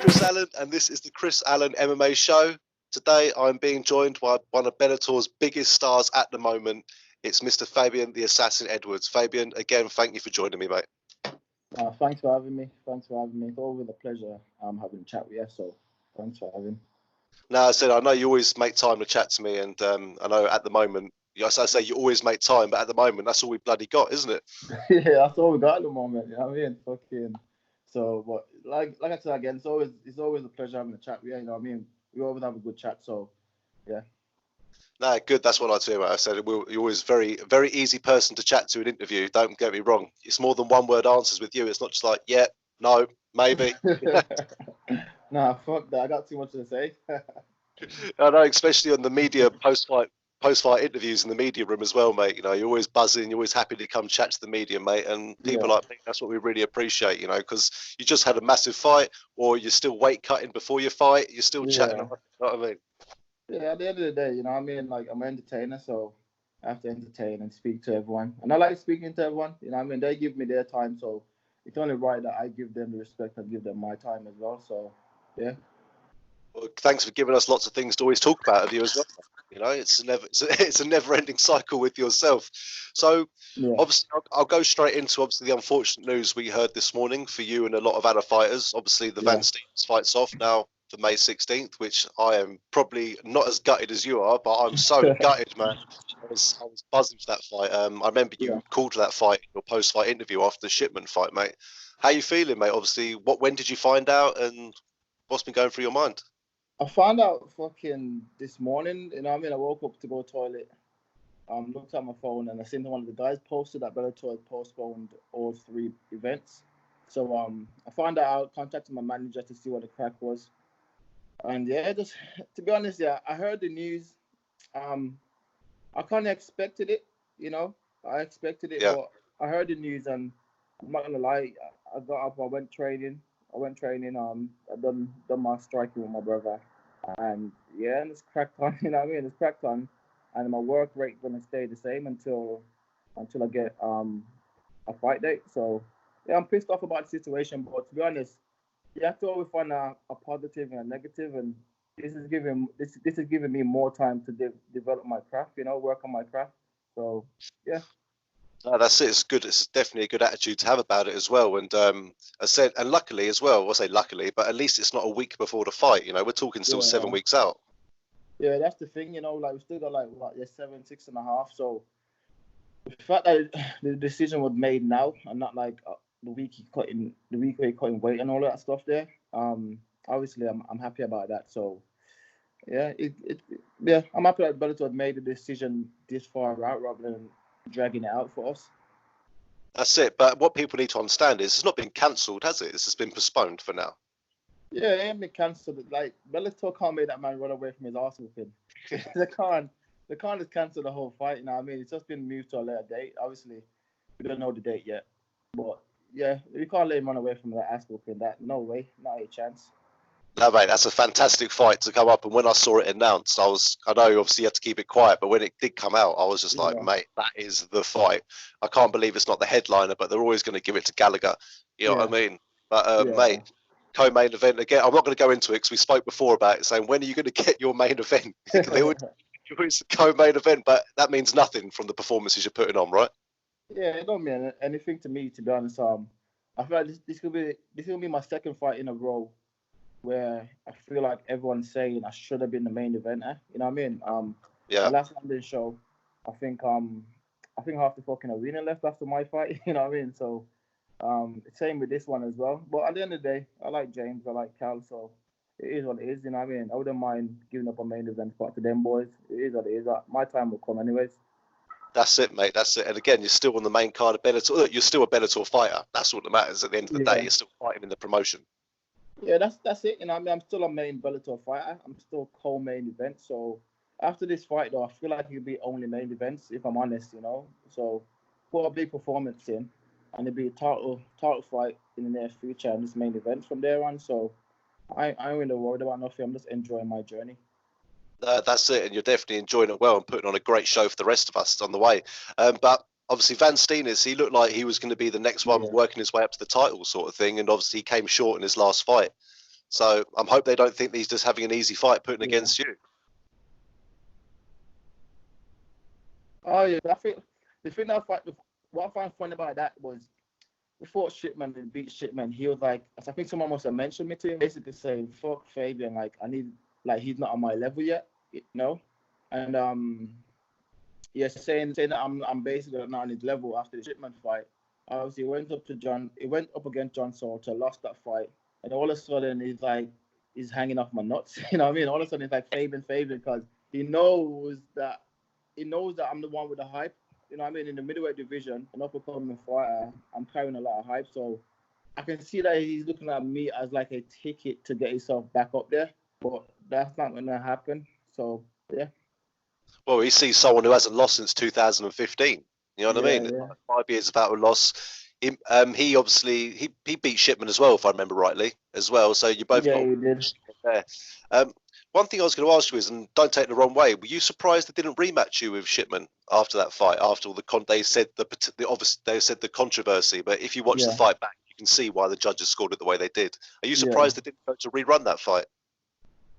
Chris Allen, and this is the Chris Allen MMA show. Today, I'm being joined by one of Bellator's biggest stars at the moment. It's Mr. Fabian, the Assassin Edwards. Fabian, again, thank you for joining me, mate. Thanks for having me. It's always a pleasure having a chat with you. So, thanks for having me. Now, I said, I know you always make time to chat to me, and I know at the moment, yes, I say you always make time, but at the moment, that's all we bloody got, isn't it? Yeah, that's all we got at the moment. You know what I mean? Fucking. So, but like I said again, it's always a pleasure having a chat with you. You know what I mean? We always have a good chat. So, yeah. No, good. That's what I do. I said you're always very, very easy person to chat to and interview. Don't get me wrong. It's more than one word answers with you. It's not just like, yeah, no, maybe. Nah, fuck that. I got too much to say. I know, especially on the media post-fight interviews in the media room as well, mate. You know, you're always buzzing. You're always happy to come chat to the media, mate. And people like me, that's what we really appreciate, you know, because you just had a massive fight, or you're still weight cutting before your fight. You're still chatting. You know what I mean? Yeah, at the end of the day, you know what I mean? Like, I'm an entertainer, so I have to entertain and speak to everyone. And I like speaking to everyone, you know what I mean? They give me their time, so it's only right that I give them the respect and give them my time as well. So, yeah. Well, thanks for giving us lots of things to always talk about of you as well. You know, it's a never-ending cycle with yourself. So, obviously, I'll go straight into obviously the unfortunate news we heard this morning for you and a lot of other fighters. Obviously, the Van Stevens fight's off now for May 16th, which I am probably not as gutted as you are, but I'm so gutted, man. I was buzzing for that fight. I remember you called that fight, your post-fight interview after the Shipman fight, mate. How you feeling, mate? Obviously, when did you find out, and what's been going through your mind? I found out fucking this morning, you know what I mean? I woke up to go to the toilet, looked at my phone, and I seen one of the guys posted that Bellator had postponed all 3 events. So I found out, contacted my manager to see what the crack was. And yeah, just to be honest, I heard the news. I kind of expected it, you know. I expected it, but I heard the news, and I'm not gonna lie. I got up, I went training. I done my striking with my brother, and and it's cracked on. You know what I mean? It's cracked on, and my work rate gonna stay the same until I get a fight date. So yeah, I'm pissed off about the situation, but to be honest, you have to always find a positive and a negative, and this is giving me more time to develop my craft, you know, work on my craft. So yeah. No, that's it. It's good. It's definitely a good attitude to have about it as well. And I said, and luckily as well, I say luckily, but at least it's not a week before the fight. You know, we're talking still 7 weeks out. Yeah, that's the thing. You know, like we still got like 6.5. So the fact that the decision was made now and not like the week where he cutting weight and all that stuff there. Obviously, I'm happy about that. So yeah, I'm happy that Bellator had made the decision this far out rather than dragging it out for us. That's it. But what people need to understand is it's not been cancelled, has it? It's just been postponed for now. Yeah, it ain't been cancelled. Like, Bellator can't make that man run away from his arse whooping. They can't just cancel the whole fight. You know what I mean? It's just been moved to a later date. Obviously, we don't know the date yet. But yeah, we can't let him run away from that ass whooping. That no way, not a chance. No, mate, that's a fantastic fight to come up. And when I saw it announced, I know obviously you had to keep it quiet, but when it did come out, I was just like, mate, that is the fight. I can't believe it's not the headliner, but they're always going to give it to Gallagher. You know what I mean? But, mate, co-main event again. I'm not going to go into it because we spoke before about it, saying, when are you going to get your main event? It's a co-main event, but that means nothing from the performances you're putting on, right? Yeah, it don't mean anything to me, to be honest. I feel like this could be my second fight in a row where I feel like everyone's saying I should have been the main eventer. You know what I mean? The last London show, I think half the fucking arena left after my fight. You know what I mean? So same with this one as well. But at the end of the day, I like James, I like Cal, so it is what it is. You know what I mean? I wouldn't mind giving up a main event spot to them boys. It is what it is. My time will come anyways. That's it, mate. That's it. And again, you're still on the main card of Bellator. Look, you're still a Bellator fighter. That's what matters at the end of the day. You're still fighting in the promotion. Yeah, that's it. You know, I mean, I'm still a main Bellator fighter. I'm still co-main event. So after this fight, though, I feel like it'll be only main events, if I'm honest. You know, so put a big performance in, and it'll be a title fight in the near future, and this main event from there on. So I ain't really worried about nothing. I'm just enjoying my journey. That's it, and you're definitely enjoying it well and putting on a great show for the rest of us on the way. But obviously, Van Steenis, he looked like he was going to be the next one working his way up to the title sort of thing, and obviously he came short in his last fight. So I'm hope they don't think he's just having an easy fight putting against you. Oh yeah, I think the thing that what I find funny about that was before Shipman and beat Shipman, he was like, I think someone must have mentioned me to him, basically saying, "Fuck Fabian, like I need, like he's not on my level yet, you know," and yeah, saying that I'm basically not on his level after the Shipman fight. Obviously, he went up against John Salter, lost that fight, and all of a sudden he's hanging off my nuts. You know what I mean? All of a sudden it's like Fabian, because he knows that I'm the one with the hype. You know what I mean? In the middleweight division, an up-and-coming fighter, I'm carrying a lot of hype. So I can see that he's looking at me as like a ticket to get himself back up there. But that's not going to happen. So, yeah. Well, he sees someone who hasn't lost since 2015. You know what I mean? Yeah. 5 years without a loss. He obviously he beat Shipman as well, if I remember rightly, as well. So you both got he did. there. One thing I was going to ask you is, and don't take it the wrong way, were you surprised they didn't rematch you with Shipman after that fight? After all they said obviously they said the controversy, but if you watch the fight back, you can see why the judges scored it the way they did. Are you surprised they didn't go to rerun that fight?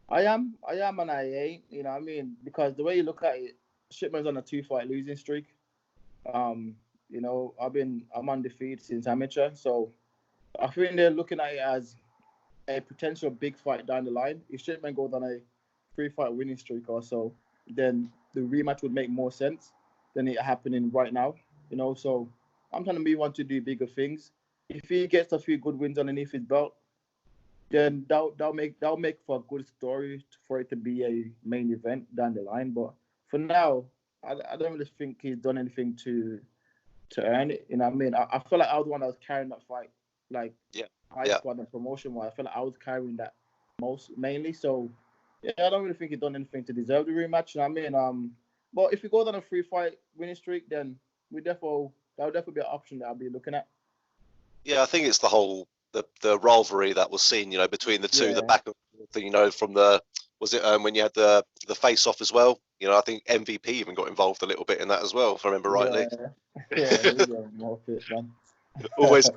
I am, and I ain't. You know what I mean? Because the way you look at it, Shipman's on a 2-fight losing streak. You know, I'm undefeated since amateur, so I think they're looking at it as a potential big fight down the line. If Shipman goes on a 3-fight winning streak or so, then the rematch would make more sense than it happening right now. You know, so I'm trying to move on to do bigger things. If he gets a few good wins underneath his belt, then that'll make for a good story for it to be a main event down the line. But for now, I don't really think he's done anything to earn it. You know what I mean? I feel like I was the one that was carrying that fight, like high squad and promotion wise. I feel like I was carrying that mainly. So yeah, I don't really think he's done anything to deserve the rematch. You know what I mean? But if he goes on a 3-fight winning streak, then that would definitely be an option that I'll be looking at. Yeah, I think it's the whole the rivalry that was seen, you know, between the two, the back and forth, you know, from when you had the face off as well. You know, I think MVP even got involved a little bit in that as well, if I remember rightly. Always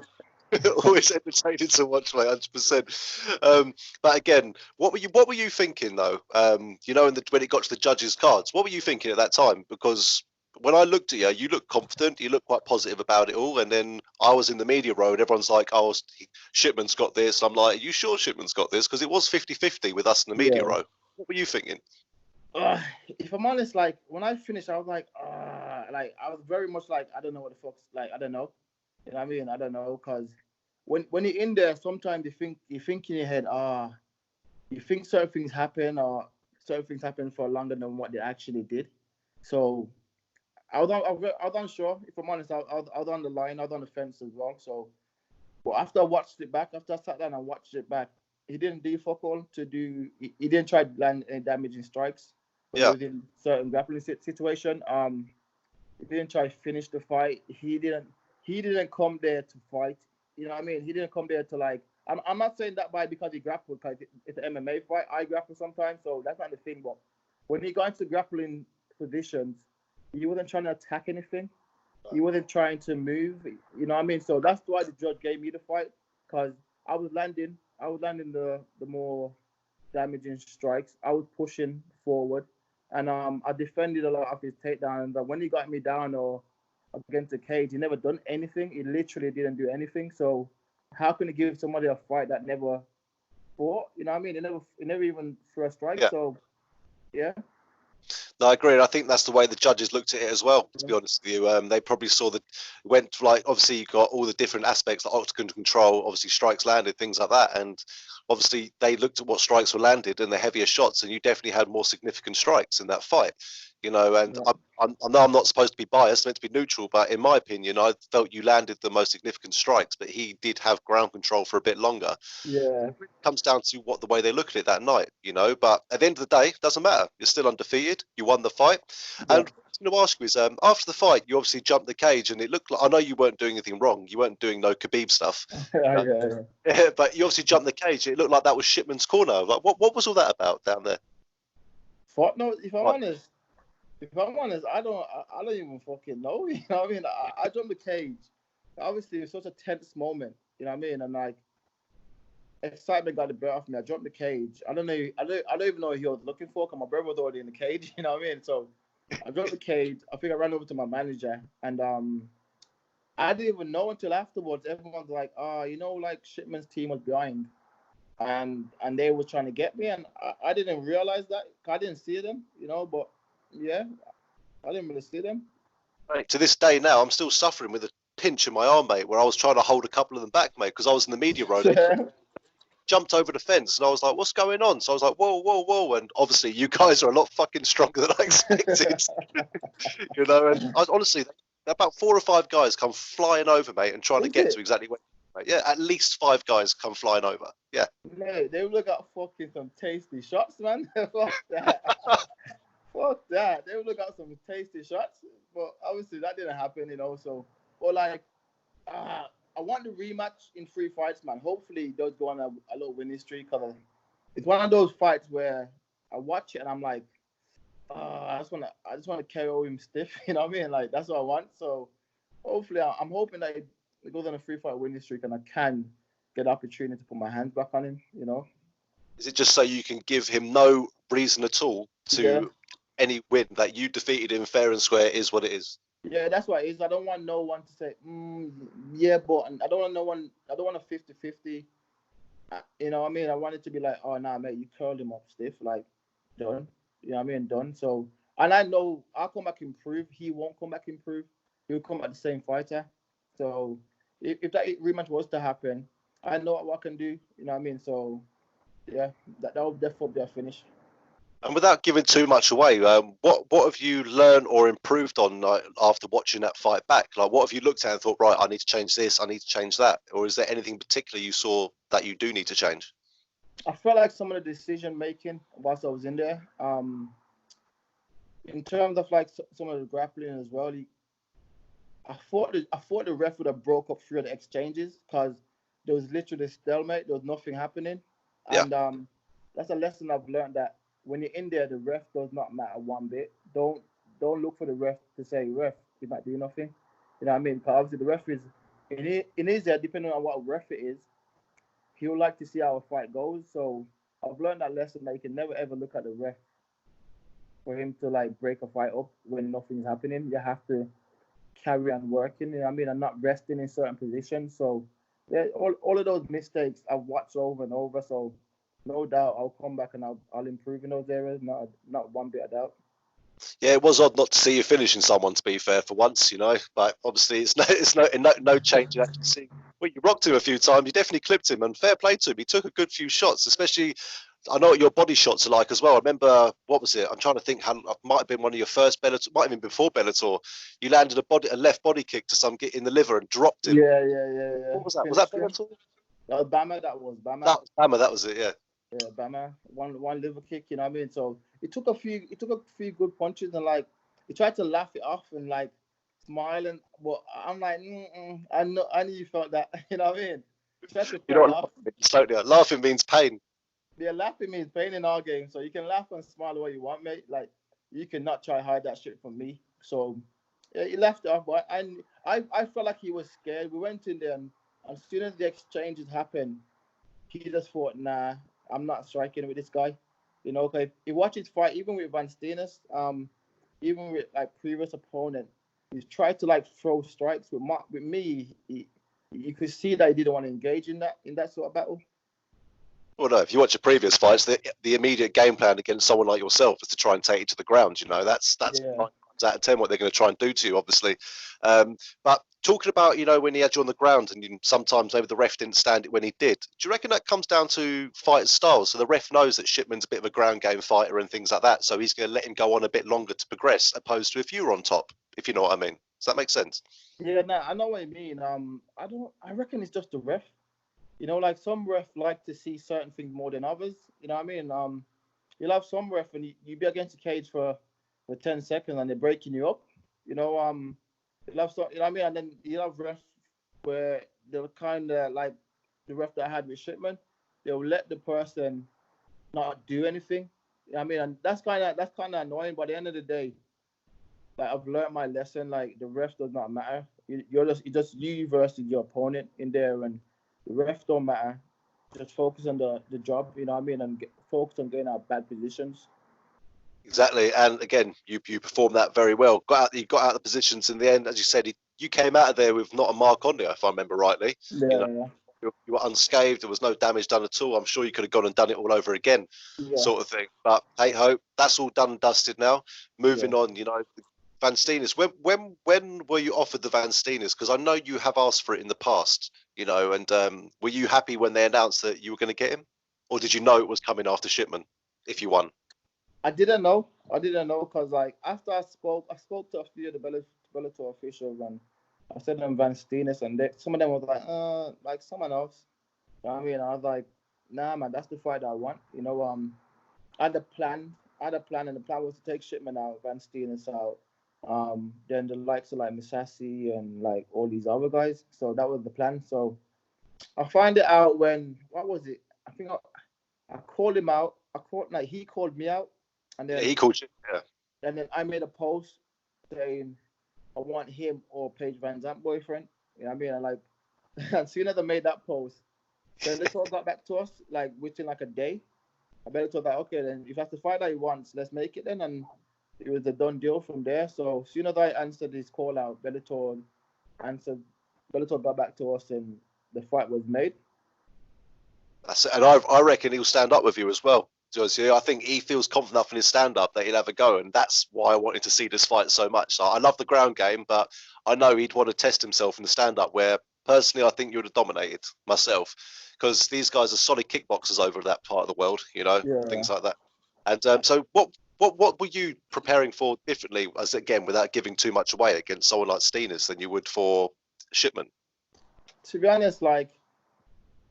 always entertaining to watch, mate, 100%. But again, what were you thinking though? You know, when it got to the judges' cards, what were you thinking at that time? Because when I looked at you, you looked confident, you looked quite positive about it all, and then I was in the media row and everyone's like, "Oh, Shipman's got this." I'm like, "Are you sure Shipman's got this?" Because it was 50-50 with us in the media row. What were you thinking? If I'm honest, like when I finished, I was like I was very much like, I don't know what the fuck's like, I don't know. You know what I mean? I don't know, because when you're in there, sometimes you think in your head, you think certain things happen for longer than what they actually did. So I was unsure. If I'm honest, I was on the line, I was on the fence as well. So, but after I watched it back, after I sat down and watched it back, he didn't do fuck all to do. He didn't try to land any damaging strikes when he was in certain grappling situation. He didn't try to finish the fight. He didn't come there to fight. You know what I mean? He didn't come there to like. I'm not saying that by because he grappled, because it's an MMA fight. I grapple sometimes, so that's not the thing. But when he got into grappling positions, he wasn't trying to attack anything. He wasn't trying to move. You know what I mean? So that's why the judge gave me the fight, because I was landing the more damaging strikes. I was pushing forward, and I defended a lot of his takedowns. But when he got me down or against the cage, he never done anything. He literally didn't do anything. So how can he give somebody a fight that never fought? You know what I mean? He never even threw a strike. Yeah. So yeah. No, I agree. And I think that's the way the judges looked at it as well, to be honest with you. They probably saw obviously you got all the different aspects, like octagon control, obviously strikes landed, things like that. And obviously they looked at what strikes were landed and the heavier shots, and you definitely had more significant strikes in that fight. You know, and I know I'm not supposed to be biased, I'm meant to be neutral, but in my opinion, I felt you landed the most significant strikes, but he did have ground control for a bit longer. Yeah. It comes down to the way they look at it that night, you know. But at the end of the day, it doesn't matter. You're still undefeated. You won the fight. Yeah. And what I was going to ask you is, after the fight, you obviously jumped the cage, and it looked like, I know you weren't doing anything wrong. You weren't doing no Khabib stuff. Yeah, but you obviously jumped the cage. It looked like that was Shipman's corner. Like, what was all that about down there? No, if I'm honest, I don't even fucking know. You know what I mean? I jumped the cage. Obviously, it's such a tense moment. You know what I mean? And like, excitement got the better of me. I jumped the cage. I don't even know what he was looking for because my brother was already in the cage. You know what I mean? So I jumped the cage. I think I ran over to my manager, and I didn't even know until afterwards. Everyone's like, like Shipman's team was behind, and they were trying to get me, and I didn't realize that. I didn't see them, But yeah, I didn't really see them. Mate, to this day now, I'm still suffering with a pinch in my arm, mate, where I was trying to hold a couple of them back, mate, because I was in the media row. Jumped over the fence, and I was like, "What's going on?" So I was like, "Whoa, whoa, whoa!" And obviously, you guys are a lot fucking stronger than I expected, And honestly, about 4 or 5 guys come flying over, mate, and trying to get to exactly where. Mate. Yeah, at least 5 guys come flying over. Yeah, mate, they would got fucking some tasty shots, man. Fuck that. Fuck that. They would look at some tasty shots, but obviously that didn't happen, So, but like, I want the rematch in 3 fights, man. Hopefully, it does go on a little winning streak. Cause it's one of those fights where I watch it and I'm like, I just want to KO him stiff. You know what I mean? Like that's what I want. So, hopefully, I'm hoping that it goes on a 3-fight winning streak and I can get the opportunity to put my hands back on him. Is it just so you can give him no reason at all to any win that you defeated him fair and square is what it is? Yeah, that's what it is. I don't want no one to say, yeah, but I don't want no one. I don't want a 50-50. You know what I mean? I want it to be like, oh, nah, mate, you curled him up stiff, like, done. You know what I mean? Done. So, and I know I'll come back improved. He won't come back improved. He'll come back the same fighter. So, if that rematch was to happen, I know what I can do. You know what I mean? So, yeah, that will definitely be a finish. And without giving too much away, what have you learned or improved on after watching that fight back? Like, what have you looked at and thought, right, I need to change this, I need to change that? Or is there anything particular you saw that you do need to change? I felt like some of the decision making whilst I was in there, in terms of like some of the grappling as well, I thought the ref would have broke up 3 of the exchanges because there was literally stalemate. There was nothing happening, and that's a lesson I've learned, that when you're in there, the ref does not matter one bit. Don't look for the ref to say, ref, you're not doing nothing. You know what I mean? Because obviously the ref is in his there, depending on what ref it is, he would like to see how a fight goes. So I've learned that lesson, that you can never ever look at the ref for him to like break a fight up when nothing's happening. You have to carry on working, you know what I mean, and not resting in certain positions. So yeah, all of those mistakes I've watched over and over. So no doubt I'll come back and I'll improve in those areas. Not one bit of doubt. Yeah, it was odd not to see you finishing someone, to be fair, for once, But obviously, it's no change in actually seeing. Well, you rocked him a few times. You definitely clipped him, and fair play to him. He took a good few shots, especially. I know what your body shots are like as well. I remember, what was it? I'm trying to think. How it might have been one of your first Bellator, might have been before Bellator. You landed a left body kick to some in the liver and dropped him. Yeah. What was that? Was that Bellator? That was Bama. That was Bama. That was Bama. That was it. Yeah. Yeah, Bama. One liver kick. You know what I mean? So it took a few good punches, and like he tried to laugh it off and like smiling. But I'm like, I knew you felt that. You know what I mean? Laughing means pain. Yeah, laughing means pain in our game. So you can laugh and smile the way you want, mate. Like you cannot try hide that shit from me. So yeah, he laughed it off, but I felt like he was scared. We went in there, and as soon as the exchanges happened, he just thought, nah, I'm not striking with this guy. Okay, he watched his fight, even with Van Steenis, even with like previous opponent, he's tried to like throw strikes with me. You could see that he didn't want to engage in that sort of battle. Well, no, if you watch your previous fights, the immediate game plan against someone like yourself is to try and take you to the ground. That's 9 times out of 10 what they're going to try and do to you, obviously. But talking about, when he had you on the ground and sometimes maybe the ref didn't stand it when he did, do you reckon that comes down to fight style? So the ref knows that Shipman's a bit of a ground game fighter and things like that, so he's going to let him go on a bit longer to progress, opposed to if you were on top, if you know what I mean. Does that make sense? Yeah, no, I know what you mean. I reckon it's just the ref. Like some ref like to see certain things more than others. You know what I mean? You'll have some ref and you be against the cage for 10 seconds and they're breaking you up. You'll have some, you know what I mean? And then you'll have refs where they'll kind of like the ref that I had with Shipman, they'll let the person not do anything. You know what I mean? And that's kind of annoying. But at the end of the day, like I've learned my lesson. Like the ref does not matter. You're just you versus your opponent in there, and the refs don't matter. just focus on the job, you know what I mean, and focus on getting out bad positions. Exactly, and again, you performed that very well. You got out the positions in the end, as you said. You came out of there with not a mark on you, if I remember rightly. Yeah. You were unscathed. There was no damage done at all. I'm sure you could have gone and done it all over again, sort of thing. But hey ho, that's all done and dusted now. Moving on, Van Steenis. When were you offered the Van Steenis? Because I know you have asked for it in the past, and were you happy when they announced that you were going to get him, or did you know it was coming after Shipman if you won? I didn't know because like after I spoke to a few of the Bellator officials, and I said them Van Steenis, and some of them was like someone else. You know what I mean? I was like, nah, man, that's the fight I want. I had a plan, and the plan was to take Shipman out, Van Steenis out, then the likes of like Misasi and like all these other guys. So that was the plan. So I find it out when, what was it? I think I called him out. He called me out, and then he called you. Yeah. And then I made a post saying I want him or Paige Van Zant boyfriend. You know what I mean? And like, as soon as I made that post, then the talk got back to us like within like a day. I better thought that okay, then if that's the fight that he wants, let's make it then. And it was a done deal from there. So as soon as I answered his call out, Bellator got back to us and the fight was made. And I reckon he'll stand up with you as well. I think he feels confident enough in his stand-up that he'll have a go, and that's why I wanted to see this fight so much. So I love the ground game, but I know he'd want to test himself in the stand-up, where personally I think you would have dominated myself, because these guys are solid kickboxers over that part of the world, things like that. And so what were you preparing for differently, as again, without giving too much away, against someone like Steenis than you would for Shipman? To be honest, like,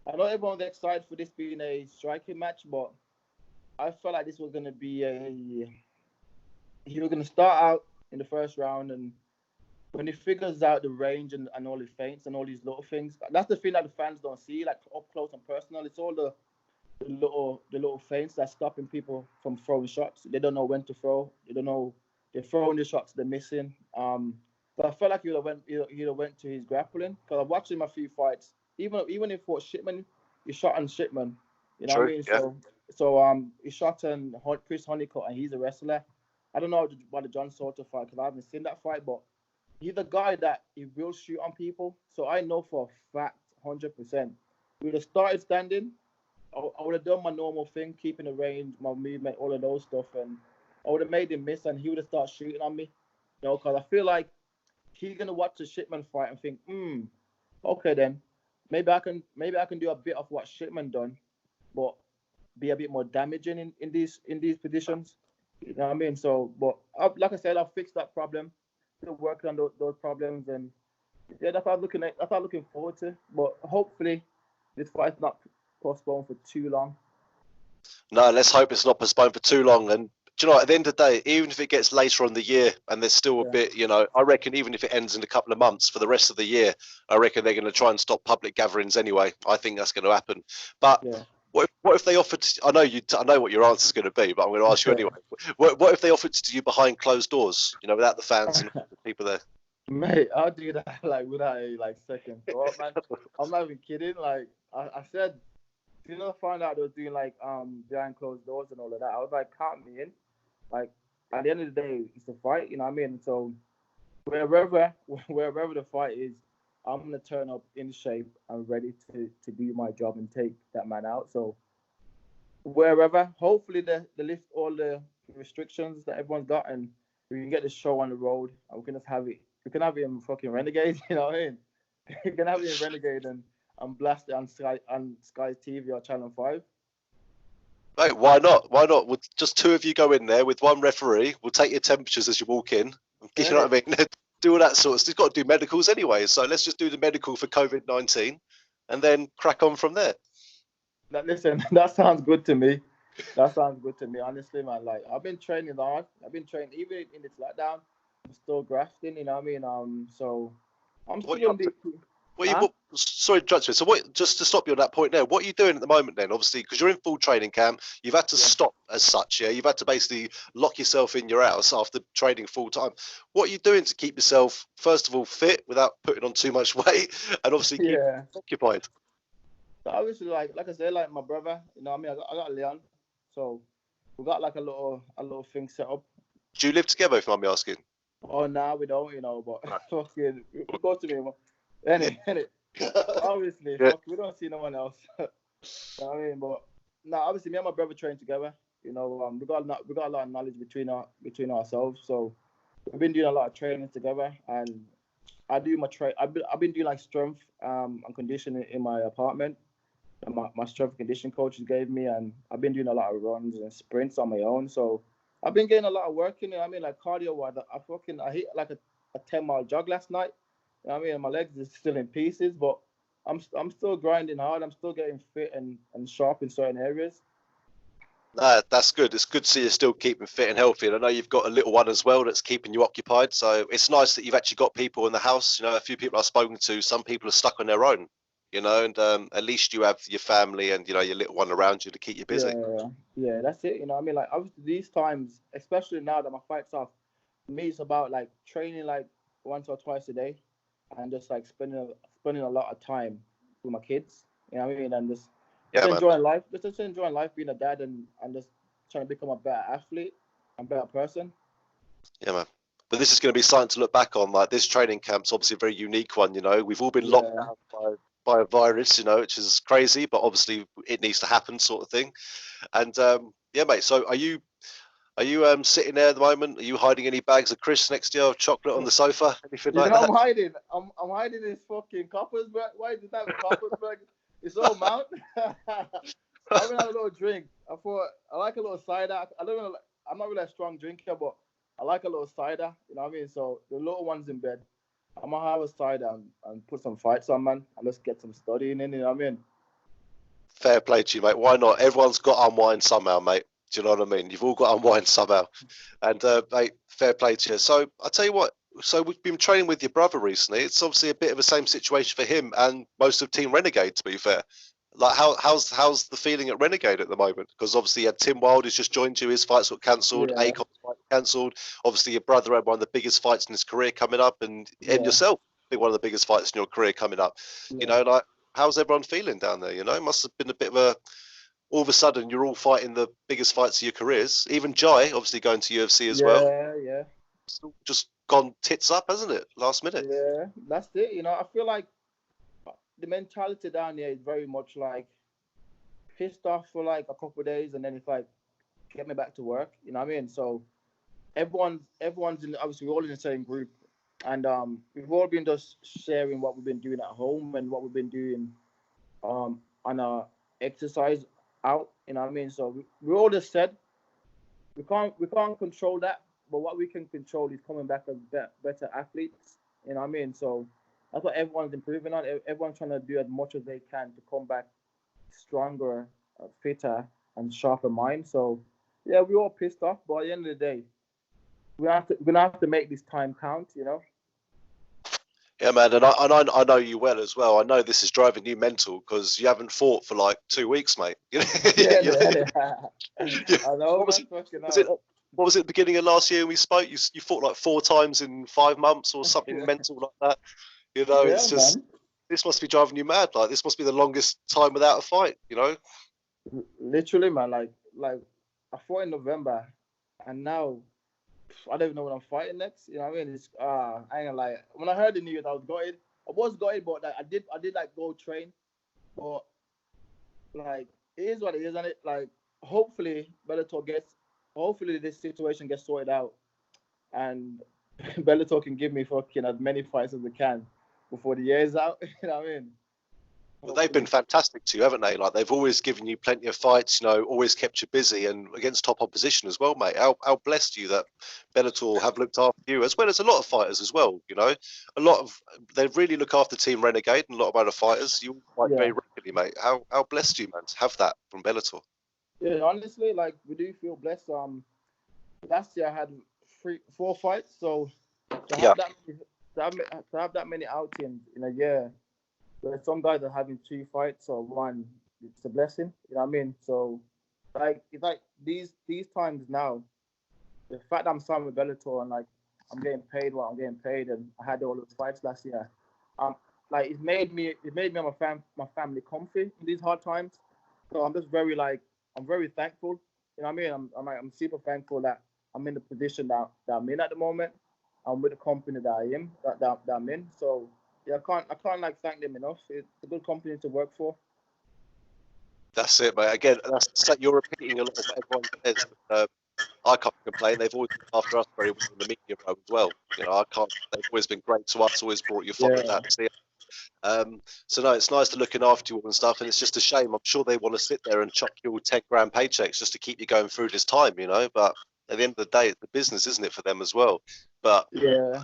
I know everyone's excited for this being a striking match, but I felt like this was going to be he was going to start out in the first round, and when he figures out the range and all his feints and all these little things, that's the thing that the fans don't see, like up close and personal. It's all the little feints that's stopping people from throwing shots. They don't know when to throw. They don't know. They're throwing the shots they're missing. But I felt like he'd have went to his grappling, because I've watched him a few fights. Even if for Shipman, he shot on Shipman. You know what I mean? Yeah. So he shot on Chris Honeycutt, and he's a wrestler. I don't know about the John Soto fight because I haven't seen that fight, but he's a guy that he will shoot on people. So I know for a fact, 100%. We would have started standing. I would have done my normal thing, keeping the range, my movement, all of those stuff, and I would have made him miss, and he would have started shooting on me. Because I feel like he's gonna watch the Shipman fight and think, okay then, maybe I can do a bit of what Shipman done, but be a bit more damaging in these positions. You know what I mean? So, but like I said, I've fixed that problem. Still working on those problems, and yeah, that's what I'm looking forward to. But hopefully, this fight's not postponed for too long. No, let's hope it's not postponed for too long. And do you know, at the end of the day, even if it gets later on the year and there's still a bit, I reckon even if it ends in a couple of months, for the rest of the year, I reckon they're going to try and stop public gatherings anyway. I think that's going to happen. But what if they offered? I know what your answer is going to be, but I'm going to ask you anyway. What if they offered to you behind closed doors? Without the fans and the people there. Mate, I'll do that without a second thought, man. I'm not even kidding. Like I said, I found out they was doing behind closed doors and all of that, I was like, count me in. Like, at the end of the day, it's a fight, you know what I mean? So wherever the fight is, I'm gonna turn up in shape and ready to do my job and take that man out. So wherever, hopefully they lift all the restrictions that everyone's got, and we can get the show on the road, and we can just have it. We can have it in fucking Renegade, you know what I mean? We can have it in Renegade and blast it on Sky TV or Channel 5. Mate, why not? Why not? We'll just two of you go in there with one referee. We'll take your temperatures as you walk in. You know what I mean? Do all that sort of stuff. You've got to do medicals anyway. So let's just do the medical for COVID-19 and then crack on from there. Listen, that sounds good to me. Honestly, man. Like, I've been training hard. I've been training even in this lockdown. I'm still grafting, you know what I mean? So I'm still sorry, Judge. So just to stop you on that point there, what are you doing at the moment then? Obviously, because you're in full training camp, you've had to stop as such, yeah? You've had to basically lock yourself in your house after training full time. What are you doing to keep yourself, first of all, fit without putting on too much weight, and obviously keep occupied? So obviously, like I said, like my brother, I got Leon, so we got like a little thing set up. Do you live together, if I'm asking? Oh, now we don't, but fucking, we go to me, any. Obviously, Yeah. fuck, we don't see no one else. You know what I mean? But now, obviously, me and my brother train together. We got a lot of knowledge between ourselves. So we've been doing a lot of training together, and I do my I've been doing like strength and conditioning in my apartment. And my strength and conditioning coaches gave me, and I've been doing a lot of runs and sprints on my own. So I've been getting a lot of work in. I mean, like cardio wise, I hit like a 10-mile jog last night. You know what I mean, my legs are still in pieces, but I'm still grinding hard. I'm still getting fit and sharp in certain areas. Nah, that's good. It's good to see you're still keeping fit and healthy. And I know you've got a little one as well that's keeping you occupied. So it's nice that you've actually got people in the house. A few people I've spoken to, some people are stuck on their own, and at least you have your family and, your little one around you to keep you busy. Yeah, that's it. I mean, like obviously these times, especially now that my fight's off, for me it's about like training like once or twice a day, and just like spending a lot of time with my kids. You know what I mean? And just Yeah, man. enjoying life, just enjoying life, being a dad, and just trying to become a better athlete and better person. Yeah, man. But this is going to be something to look back on. Like, this training camp's obviously a very unique one. We've all been locked down by a virus, which is crazy, but obviously it needs to happen, sort of thing. And yeah, mate. So are you sitting there at the moment? Are you hiding any bags of crisps next to your chocolate on the sofa? Anything like that? I'm hiding. I'm hiding this fucking coppers, bro. Why is it that coppers, bro? It's all mount. I'm gonna have a little drink. I thought I like a little cider. I don't really, I'm not really a strong drinker, but I like a little cider. You know what I mean? So the little one's in bed. I'm gonna have a cider and put some fights on, man, and let's get some studying in. You know what I mean? Fair play to you, mate. Why not? Everyone's got to unwind somehow, mate. Do you know what I mean? You've all got to unwind somehow. And, mate, fair play to you. So I'll tell you what. So we've been training with your brother recently. It's obviously a bit of the same situation for him and most of Team Renegade, to be fair. Like, how's the feeling at Renegade at the moment? Because obviously you had Tim Wild has just joined you. His fights got cancelled. Yeah. Akon's fight cancelled. Obviously your brother had one of the biggest fights in his career coming up, and yourself, I think one of the biggest fights in your career coming up. Like, how's everyone feeling down there? It must have been a bit of a, all of a sudden you're all fighting the biggest fights of your careers. Even Jai, obviously going to UFC as well. Yeah. Just gone tits up, hasn't it? Last minute. Yeah, that's it. I feel like the mentality down there is very much like pissed off for like a couple of days, and then it's like get me back to work. You know what I mean? So everyone's in, obviously we're all in the same group, and we've all been just sharing what we've been doing at home and what we've been doing on our exercise out. You know what I mean? So we all just said we can't control that, but what we can control is coming back as better athletes. You know what I mean? So that's what everyone's improving on. Everyone's trying to do as much as they can to come back stronger, fitter, and sharper mind. So yeah, we're all pissed off, but at the end of the day, we're gonna have to make this time count. Yeah, man, and I know you well as well. I know this is driving you mental because you haven't fought for like 2 weeks, mate. Yeah. I know, what was it at the beginning of last year when we spoke? You fought like 4 times in 5 months or something mental like that. It's just, man. This must be driving you mad. Like, this must be the longest time without a fight. Literally, man. Like I fought in November, and now I don't even know when I'm fighting next. You know what I mean? It's I ain't gonna lie. When I heard the news, I was gutted. But like, I did like go train, but like it is what it is, isn't it? Like hopefully hopefully this situation gets sorted out, and Bellator can give me fucking as many fights as they can before the year's out. You know what I mean? But they've been fantastic to you, haven't they? Like, they've always given you plenty of fights, always kept you busy and against top opposition as well, mate. How blessed you that Bellator have looked after you, as well as a lot of fighters as well. They really look after Team Renegade and a lot of other fighters. You fight very regularly, mate. How blessed you, man, to have that from Bellator. Yeah, honestly, like we do feel blessed. Last year I had 4 fights, so to have that many outings in a year. There's some guys are having 2 fights or 1. It's a blessing. You know what I mean? So, like, it's like these times now, the fact that I'm signed with Bellator and like I'm getting paid what I'm getting paid, and I had all those fights last year. like it made me and my family comfy in these hard times. So I'm just I'm very thankful. You know what I mean? I'm super thankful that I'm in the position that I'm in at the moment. I'm with the company that I am that I'm in. So yeah, I can't like thank them enough. It's a good company to work for. That's it, mate. Again, you're repeating a lot of what everyone says. I can't complain. They've always looked after us very well in the media row as well. You know, I can't. They've always been great to us. Always brought your followers out to see it. So no, it's nice to looking after you all and stuff. And it's just a shame. I'm sure they want to sit there and chuck you all 10 grand paychecks just to keep you going through this time. You know, but at the end of the day, it's the business, isn't it, for them as well? But yeah.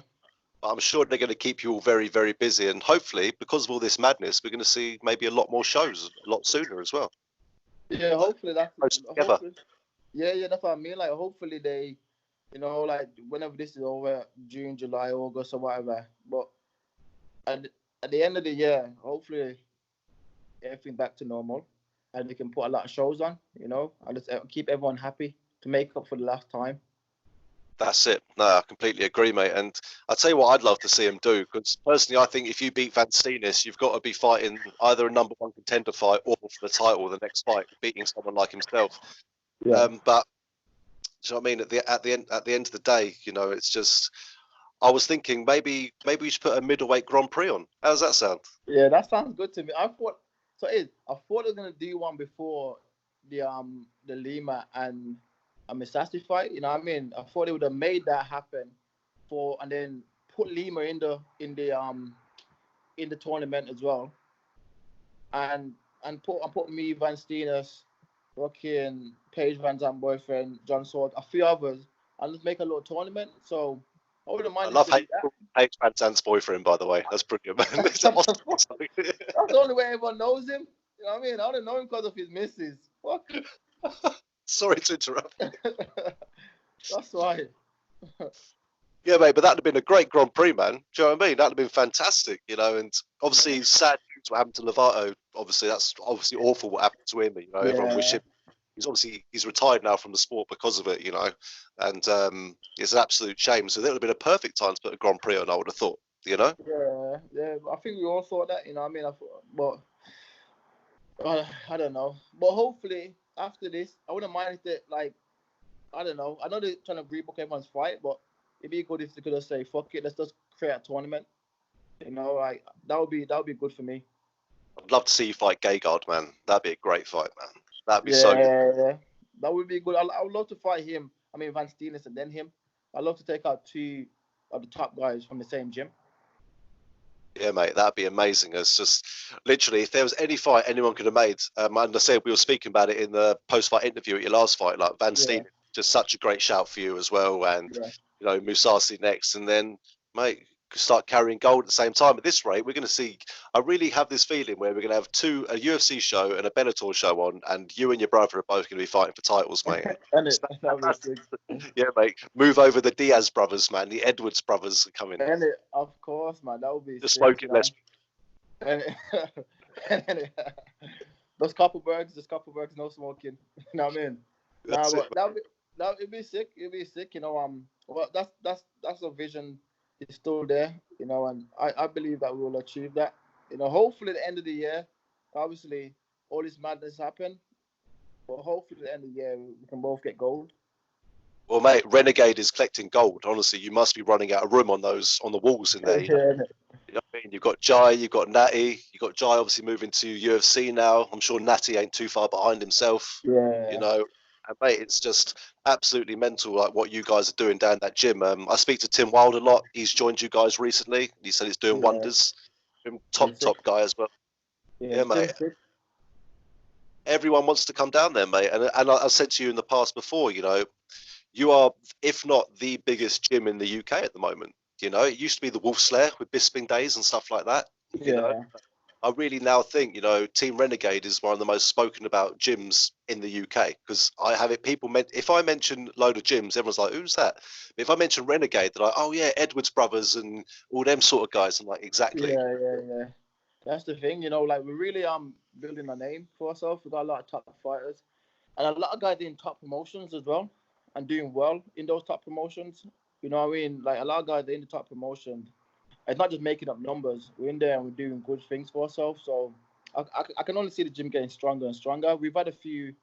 I'm sure they're going to keep you all very, very busy. And hopefully, because of all this madness, we're going to see maybe a lot more shows a lot sooner as well. Yeah, hopefully that's together. Yeah, that's what I mean. Like, hopefully they, you know, like whenever this is over, June, July, August, or whatever. But at the end of the year, hopefully everything back to normal, and we can put a lot of shows on. You know, and just keep everyone happy to make up for the last time. That's it. No, I completely agree, mate. And I'll tell you what I'd love to see him do, because personally, I think if you beat Van Steenis, you've got to be fighting either a number one contender fight or for the title the next fight, beating someone like himself. Yeah. But do you know what I mean? At the end of the day, you know, it's just I was thinking maybe we should put a middleweight Grand Prix on. How does that sound? Yeah, that sounds good to me. I thought they were gonna do one before the Lima and Misasi fight. You know what I mean? I thought they would have made that happen and then put Lima in the tournament as well. And put me, Van Steenis, fucking Paige Van Zandt boyfriend, John Sword, a few others, and just make a little tournament. So I wouldn't mind. I love Paige Van Zandt's boyfriend, by the way. That's brilliant, man. That's the only way everyone knows him. You know what I mean? I don't know him because of his missus. Fuck. Sorry to interrupt. That's why. Yeah, mate, but that'd have been a great Grand Prix, man. Do you know what I mean? That'd have been fantastic, you know. And obviously, sad news what happened to Lovato. Obviously, that's obviously awful what happened to him. You know, everyone wish him. He's retired now from the sport because of it, you know, and it's an absolute shame. So that would have been a perfect time to put a Grand Prix on. I would have thought, you know. Yeah. I think we all thought that, you know. I thought, but I don't know. But hopefully after this, I wouldn't mind if I don't know. I know they're trying to rebook everyone's fight, but it'd be good if they could just say, "Fuck it, let's just create a tournament." You know, like that would be good for me. I'd love to see you fight Gegard, man. That'd be a great fight, man. That'd be so good. Yeah, that would be good. I would love to fight him. I mean, Van Steenis and then him. I'd love to take out two of the top guys from the same gym. Yeah, mate, that'd be amazing. It's just literally, if there was any fight anyone could have made, and I said we were speaking about it in the post-fight interview at your last fight, like Van Steenis, just such a great shout for you as well, and you know, Mousasi next, and then, mate, start carrying gold at the same time. At this rate, we're going to see. I really have this feeling where we're going to have a UFC show and a Bellator show on, and you and your brother are both going to be fighting for titles, mate. Yeah, mate. Move over the Diaz brothers, man. The Edwards brothers are coming. Of course, man. That would be just smoking less. Those Koppelbergs, no smoking. You know what I mean? It'd be sick. It'd be sick. You know, well, that's a vision. It's still there, you know, and I believe that we will achieve that. You know, hopefully at the end of the year, obviously all this madness happen, but hopefully at the end of the year we can both get gold. Well, mate, Renegade is collecting gold. Honestly, you must be running out of room on the walls in there. You know what I mean? You've got Jai, you've got Natty, you've got Jai obviously moving to UFC now. I'm sure Natty ain't too far behind himself. Yeah. You know. And mate, it's just absolutely mental, like what you guys are doing down that gym. I speak to Tim Wild a lot. He's joined you guys recently. He said he's doing wonders. Top guy as well. Yeah, mate. Everyone wants to come down there, mate. And I said to you in the past before, you know, you are, if not the biggest gym in the UK at the moment. You know, it used to be the Wolf Slayer with Bisping days and stuff like that. You know. I really now think, you know, Team Renegade is one of the most spoken about gyms in the UK, because I have it. If I mention load of gyms, everyone's like, "Who's that?" But if I mention Renegade, they're like, "Oh yeah, Edwards brothers and all them sort of guys." I'm like, exactly. Yeah. That's the thing, you know. Like we're really building a name for ourselves. We've got a lot of top fighters, and a lot of guys in top promotions as well, and doing well in those top promotions. You know what I mean? Like a lot of guys are in the top promotions, it's not just making up numbers. We're in there and we're doing good things for ourselves. So I can only see the gym getting stronger and stronger. We've had a few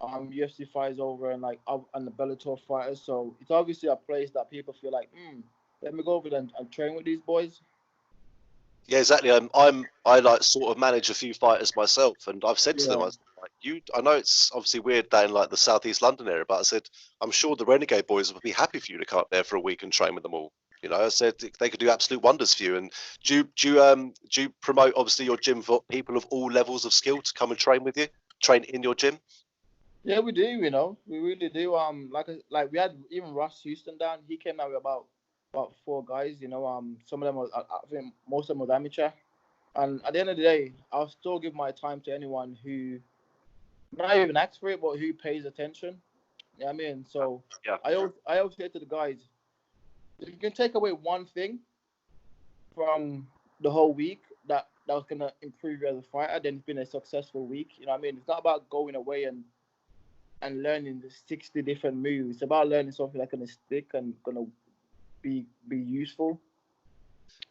UFC fighters over and and the Bellator fighters. So it's obviously a place that people feel like, let me go over there and train with these boys. Yeah, exactly. I like sort of manage a few fighters myself, and I've said to them, I was like, I know it's obviously weird down like the southeast London area, but I said I'm sure the Renegade boys would be happy for you to come up there for a week and train with them all. You know, I said they could do absolute wonders for you. And do you promote obviously your gym for people of all levels of skill to come and train with you, train in your gym? Yeah, we do. You know, we really do. Like we had even Ross Houston down. He came out with about 4 guys. You know, some of them I think most of them was amateur. And at the end of the day, I'll still give my time to anyone who not even asks for it, but who pays attention. You know what I mean? So yeah. I always say to the guys, if you can take away one thing from the whole week that was gonna improve you as a fighter, then it's been a successful week. You know what I mean? It's not about going away and learning the 60 different moves. It's about learning something that's gonna stick and gonna be useful.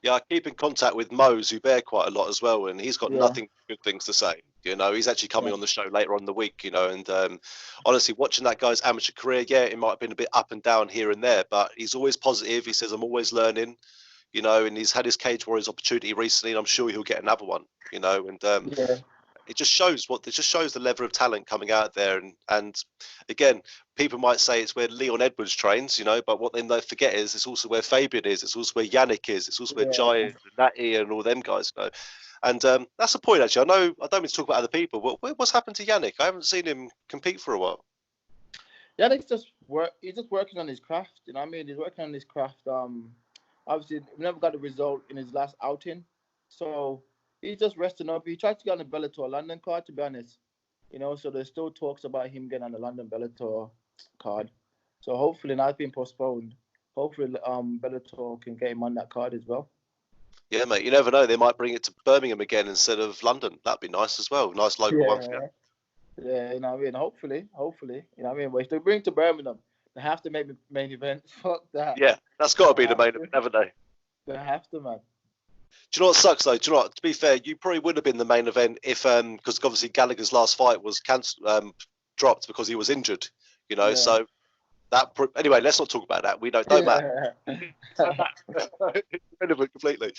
Yeah, I keep in contact with Mo Zubair quite a lot as well, and he's got nothing good things to say. You know, he's actually coming on the show later on in the week, you know, and honestly, watching that guy's amateur career, yeah, it might have been a bit up and down here and there, but he's always positive. He says, I'm always learning, you know, and he's had his Cage Warriors opportunity recently, and I'm sure he'll get another one, you know, and it just shows the level of talent coming out there. And again, people might say it's where Leon Edwards trains, you know, but what they forget is it's also where Fabian is, it's also where Yannick is, it's also where Jai and Natty and all them guys go. And that's the point, actually. I don't mean to talk about other people, but what's happened to Yannick? I haven't seen him compete for a while. Yannick's he's just working on his craft, you know what I mean? He's working on his craft. Obviously, we never got the result in his last outing. So he's just resting up. He tried to get on the Bellator London card, to be honest. You know, so there's still talks about him getting on the London Bellator card. So hopefully, now it's been postponed. Hopefully, Bellator can get him on that card as well. Yeah, mate. You never know. They might bring it to Birmingham again instead of London. That'd be nice as well. Nice local one. Yeah, you know what I mean? Hopefully. You know what I mean? But if they bring it to Birmingham, they have to make the main event. Fuck that. Yeah, that's got to be the main event, haven't they? They have to, man. Do you know what sucks though? Do you know what? To be fair, you probably would have been the main event if, because obviously Gallagher's last fight was dropped because he was injured. You know, so that anyway. Let's not talk about that. We don't matter. Irrelevant completely.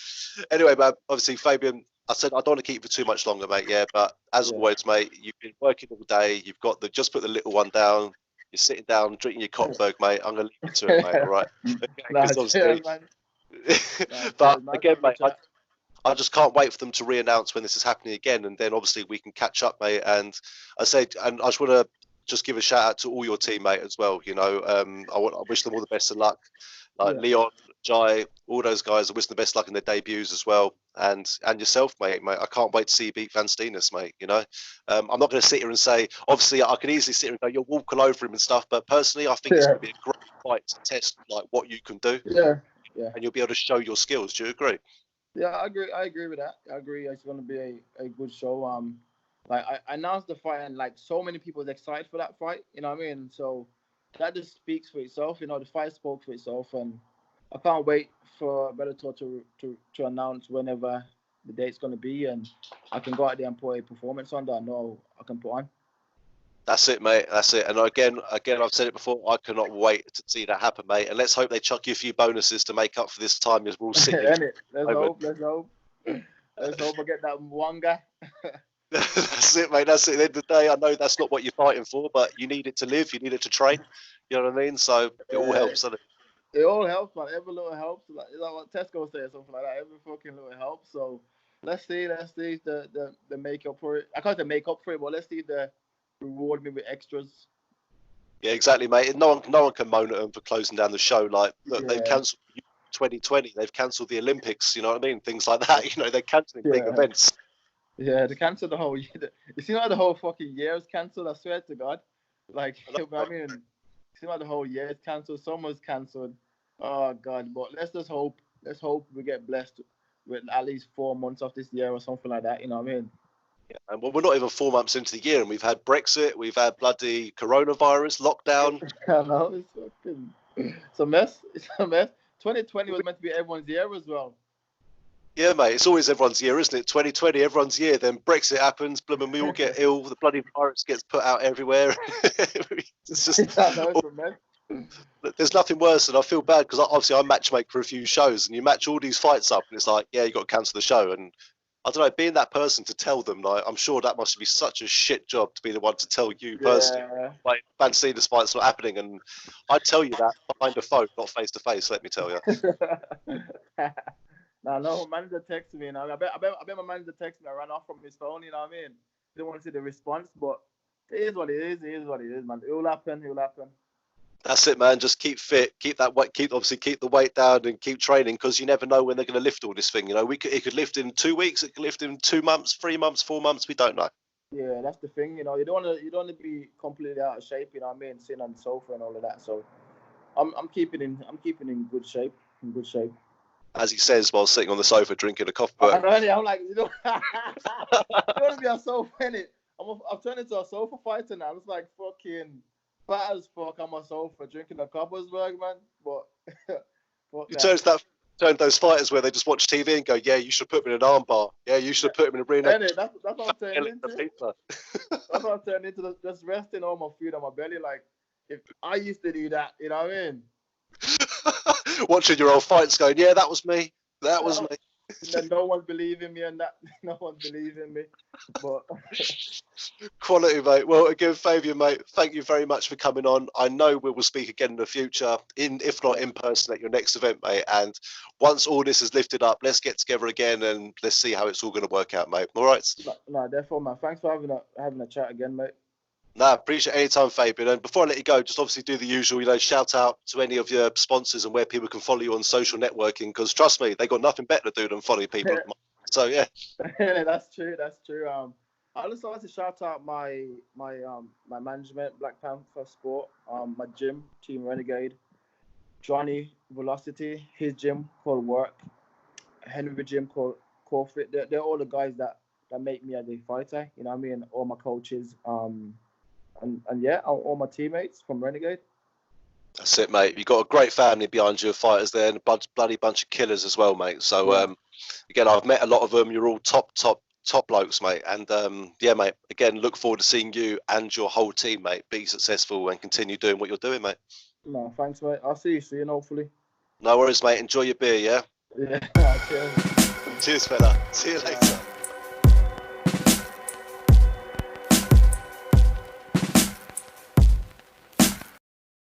Anyway, man. Obviously, Fabian. I said I don't want to keep you for too much longer, mate. Yeah, but as always, mate, you've been working all day. You've got just put the little one down. You're sitting down drinking your Cockberg, mate. I'm gonna leave you to it, mate. All right. But again, mate, I just can't wait for them to re-announce when this is happening again, and then obviously we can catch up, mate. And I just want to just give a shout out to all your teammate as well. You know, I wish them all the best of luck. Like Leon, Jai, all those guys. I wish them the best luck in their debuts as well, and yourself, mate. I can't wait to see you beat Van Steenis, mate. You know, I'm not going to sit here and say. Obviously, I can easily sit here and go, you'll walk all over him and stuff. But personally, I think it's going to be a great fight to test like what you can do. Yeah. And you'll be able to show your skills. Do you agree? Yeah, I agree with that. I agree. It's going to be a good show. Like I announced the fight, and like so many people are excited for that fight. You know what I mean? So that just speaks for itself. You know, the fight spoke for itself, and I can't wait for Bellator to announce whenever the date's going to be, and I can go out there and put a performance on that I know I can put on. That's it, mate. That's it. And again, I've said it before. I cannot wait to see that happen, mate. And let's hope they chuck you a few bonuses to make up for this time as we're all sitting. Let's hope. Let's hope I get that Mwanga. That's it, mate. That's it. At the end of the day, I know that's not what you're fighting for, but you need it to live. You need it to train. You know what I mean? So it all helps, doesn't it? It all helps, man. Every little helps. Like what Tesco said, something like that. Every fucking little helps. So let's see the makeup for it. I can't say make up for it, but let's see the reward me with extras. Yeah, exactly, mate. No one can moan at them for closing down the show. Like, look, they've cancelled 2020. They've cancelled the Olympics. You know what I mean? Things like that. You know, they're cancelling big events. Yeah, they cancelled the whole year. You see how the whole fucking year is cancelled? I swear to God. Like, I mean, you see how the whole year is cancelled? Summer's cancelled. Oh God! But let's just hope. Let's hope we get blessed with at least 4 months of this year or something like that. You know what I mean? Yeah, and well, we're not even 4 months into the year, and we've had Brexit, we've had bloody coronavirus lockdown. I know it's a mess. It's a mess. 2020 was meant to be everyone's year as well. Yeah, mate, it's always everyone's year, isn't it? 2020, everyone's year. Then Brexit happens, blooming, we all get ill. The bloody virus gets put out everywhere. It's just, there's nothing worse, and I feel bad because obviously I matchmake for a few shows, and you match all these fights up, and it's like, yeah, you got to cancel the show. And I don't know, being that person to tell them, like, I'm sure that must be such a shit job to be the one to tell you personally. Like, fancy this fight's not happening, and I tell you that behind a phone, not face to face. Let me tell you. No, manager texted me, and I bet my manager texted me. I ran off from his phone. You know what I mean? Didn't want to see the response, but it is what it is. It is what it is, man. It will happen. It will happen. That's it, man. Just keep fit, keep that weight, keep the weight down, and keep training because you never know when they're going to lift all this thing. You know, it could lift in 2 weeks, it could lift in 2 months, 3 months, 4 months. We don't know. Yeah, that's the thing. You know, you don't want to be completely out of shape. You know what I mean? Sitting on the sofa and all of that. So, I'm keeping in good shape. In good shape. As he says while sitting on the sofa drinking a coffee. I'm like, you don't want to be a sofa, innit? I've turned into a sofa fighter now. It's like fucking fat as fuck. I'm a sofa drinking a Coppersberg, man. But you turned those fighters where they just watch TV and go, yeah, you should put him in an armbar. Yeah, you should put him in a ring. That's what I'm turning into. That's what I'm turning into. Just resting all my food on my belly. Like, if I used to do that, you know what I mean? Watching your old fights going, yeah, that was me. That was me. No one's believing me and that. No one's believing me. But quality, mate. Well, again, Fabian, mate, thank you very much for coming on. I know we will speak again in the future, if not in person at your next event, mate. And once all this is lifted up, let's get together again and let's see how it's all going to work out, mate. All right? No, therefore, man. Thanks for having a chat again, mate. Appreciate any time, Fabian. And before I let you go, just obviously do the usual, shout out to any of your sponsors and where people can follow you on social networking, because trust me, they got nothing better to do than follow people. So yeah. That's true. I just like to shout out my management, Black Panther Sport, my gym, Team Renegade, Johnny Velocity, his gym called Work, Henry gym called Core Fit. They're all the guys that make me as a fighter. You know what I mean? All my coaches, and yeah, all my teammates from Renegade. That's it, mate. You've got a great family behind you of fighters there, and a bloody bunch of killers as well, mate. So again, I've met a lot of them. You're all top blokes, mate. And yeah, mate, again, look forward to seeing you and your whole team, mate, be successful and continue doing what you're doing, mate. No, thanks, mate. I'll see you soon, hopefully. No worries, mate. Enjoy your beer, yeah? Yeah. Cheers. Cheers, fella. See you later.